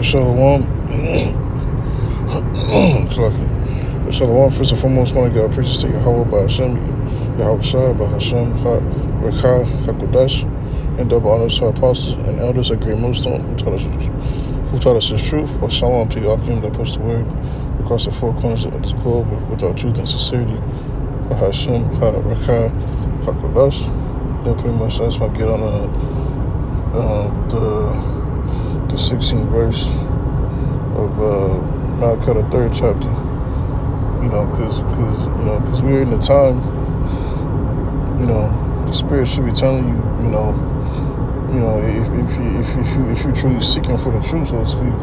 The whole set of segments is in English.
Shalom. Shalom. First and foremost, want to give praises to Yahweh by Hashem, Yahweh Shai by Hashem, Rekha, Hakodash, and double honors to our apostles and elders at Great Millstone who taught us his truth. While Shalom to Yakim that pushed the word across the four corners of this globe with our truth and sincerity by Hashem, Rekha, Hakodash. Then pretty much I just want to get on the 16th verse of Malachi, the 3rd chapter. Because we're in the time, the Spirit should be telling you, if you're truly seeking for the truth, so to speak,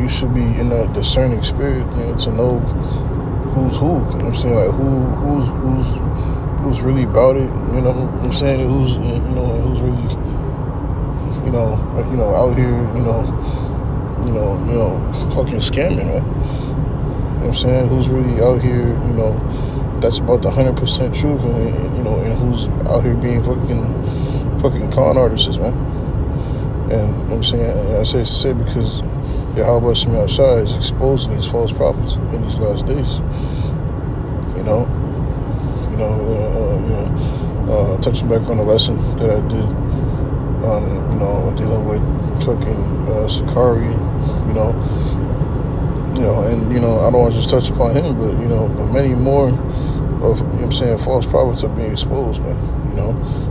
you should be in that discerning spirit, to know who's who. You know what I'm saying? Like who's really about it. You know what I'm saying? Who's who's really out here, fucking scamming, man. You know what I'm saying? Who's really out here, that's about the 100% truth, and who's out here being fucking con artists, man. And you know what I'm saying? I say because Yahweh Shai is exposing these false prophets in these last days. Touching back on the lesson that I did on, dealing with fucking Sakari, and I don't want to just touch upon him, but many more of, false prophets are being exposed, man.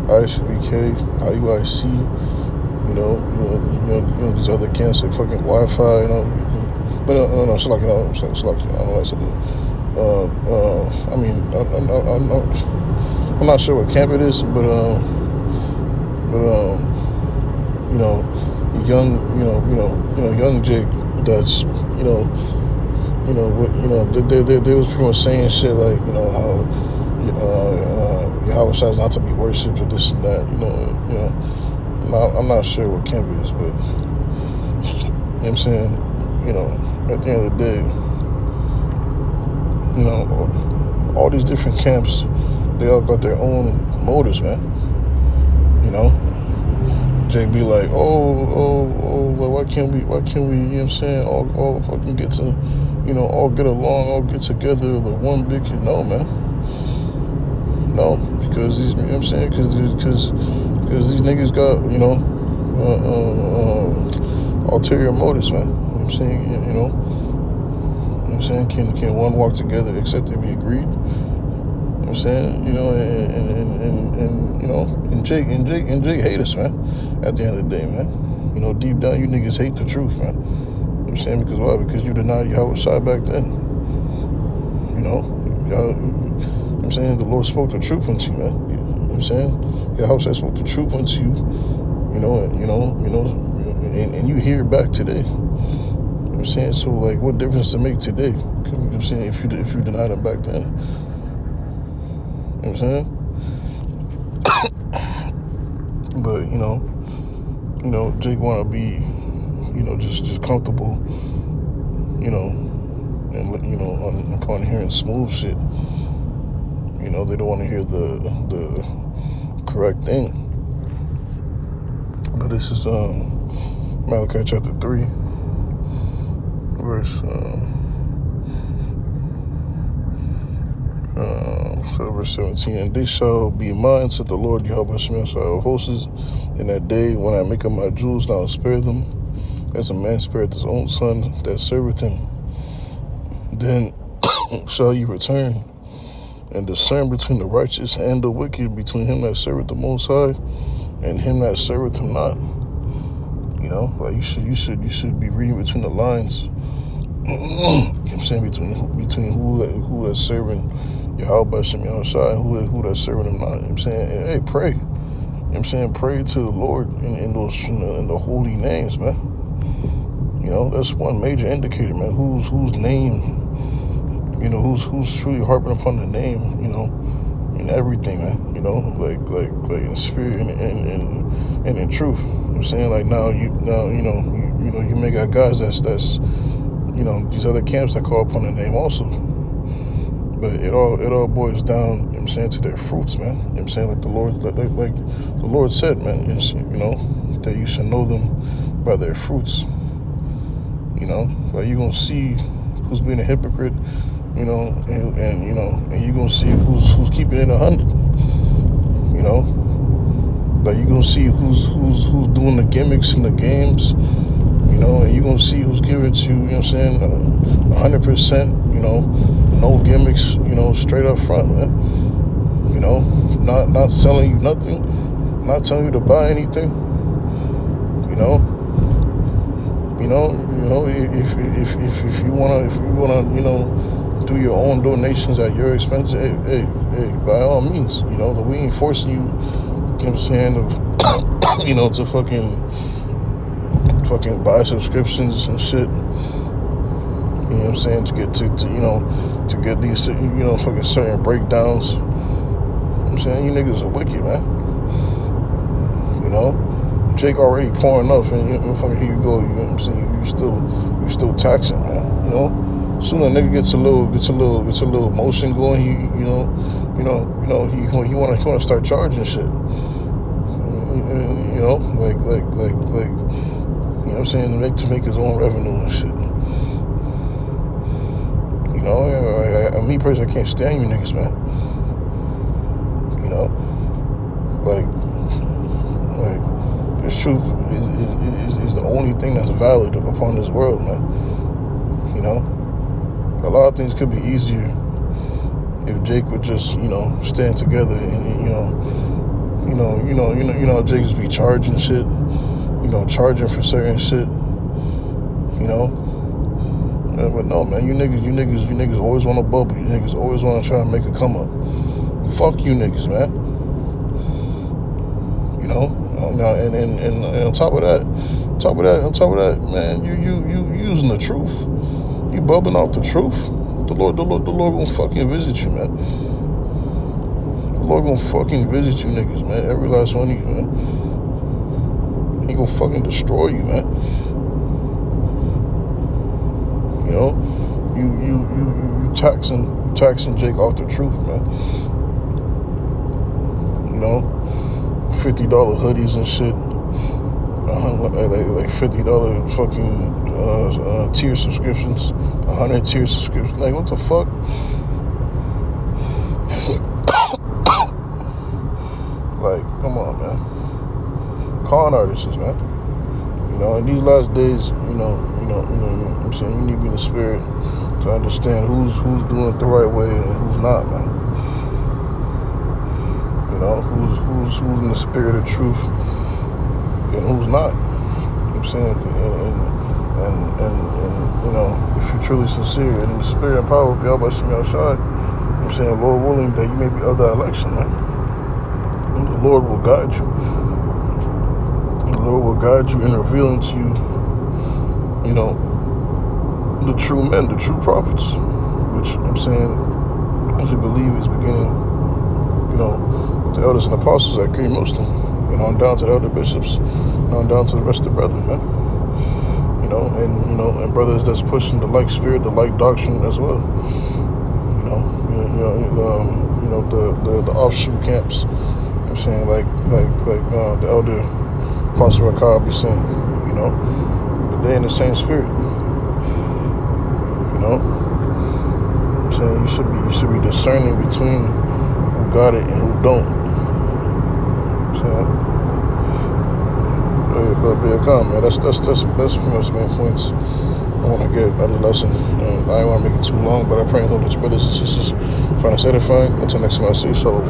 ISBK, IUIC, these other camps like fucking Wi-Fi, but it's like, I don't know what I said. I'm not sure what camp it is, but young Jake, that's, they was pretty much saying shit like, how Yahweh Shai is not to be worshipped or this and that, I'm not sure what camp it is, but, I'm saying, at the end of the day, all these different camps, they all got their own motives, man. Jake be like, why can't we, all fucking get to, all get along, all get together, the one big, no, man. No, because these, because these niggas got, ulterior motives, man. Can one walk together except to be agreed? And Jake hate us, man. At the end of the day, man. Deep down, you niggas hate the truth, man. Because why? Because you denied Yahweh Shai back then. The Lord spoke the truth unto you, man. Yahweh Shai spoke the truth unto you. And you hear it back today. So like, what difference to make today? If you denied him back then. But Jake wanna be, just comfortable, and upon hearing smooth shit, they don't want to hear the correct thing. But this is Malachi chapter 3, verse verse 17, and they shall be mine, said the Lord Yahweh Shai of hosts, in that day when I make up my jewels, and I will spare them, as a man spareth his own son that serveth him. Then shall you return and discern between the righteous and the wicked, between him that serveth the Most High and him that serveth him not. Like you should be reading between the lines. Between who that's serving Yahweh Shai and who that's serving him not. And hey, pray. Pray to the Lord in the holy names, man. That's one major indicator, man. Whose name, who's truly harping upon the name, in everything, man. Like in spirit and in truth. Like now you may got guys that's these other camps that call upon the name also. But it all boils down, to their fruits, man. Like the Lord said, man, that you should know them by their fruits. You know, like you're gonna see who's being a hypocrite. You know, and you know, and you're gonna see who's keeping it 100. You know, like you're gonna see who's doing the gimmicks in the games. You know, and you're gonna see who's giving to you. You know what I'm saying? 100%. You know, no gimmicks. You know, straight up front, man. You know, not selling you nothing, not telling you to buy anything. You know, if you wanna, you know, do your own donations at your expense, hey, by all means, you know, we ain't forcing you. You know what I'm saying? You know, to fucking buy subscriptions and shit. You know what I'm saying? To get to get these, you know, fucking certain breakdowns. You know what I'm saying? You niggas are wicked, man. You know? Jake already pouring enough, and you know, fucking here you go. You know what I'm saying? You still taxing, man. You know? Soon a nigga gets a little motion going. He wanna start charging shit. You know, like you know what I'm saying, to make his own revenue and shit. You know, me personally, I can't stand you niggas, man. You know, like the truth is the only thing that's valid upon this world, man. You know, a lot of things could be easier if Jake would just, you know, stand together and you know, Jake just be charging shit. You know, charging for certain shit. You know, but no, man, you niggas always want to bubble. You niggas always want to try and make a come up. Fuck you niggas, man. You know, and on top of that, man, you using the truth. You bubbling off the truth. The Lord gonna fucking visit you, man. The Lord gonna fucking visit you niggas, man. Every last one of you, man. He gonna fucking destroy you, man. You know, you taxing Jake off the truth, man. You know, $50 hoodies and shit, like $50 fucking tier subscriptions, 100 tier subscriptions. Like, what the fuck? Like, come on, man. Con artists, man. You know, in these last days, you know what I'm saying, you need to be in the spirit to understand who's doing it the right way and who's not, man. You know, who's in the spirit of truth and who's not. You know what I'm saying? And you know, if you're truly sincere and in the spirit and power of Yahweh Shem Yahushua, you know what I'm saying, Lord willing, that you may be of that election, man. And the Lord will guide you. The Lord will guide you and reveal to you, you know, the true men, the true prophets, which I'm saying, as you believe is beginning, you know, with the elders and apostles that came Muslim, and on down to the elder bishops, and on down to the rest of the brethren, man. You know, and brothers that's pushing the like spirit, the like doctrine as well. You know, the offshoot camps. You know what I'm saying, like the elder Apostle Rakab be saying, you know, but they in the same spirit. You know, I'm saying you should be discerning between who got it and who don't. You know what I'm saying, but come, man, that's pretty much the main points I want to get out of the lesson. I don't want to make it too long, but I pray and hope that your brothers and sisters find us edifying. Until next time, I see you. Shalom.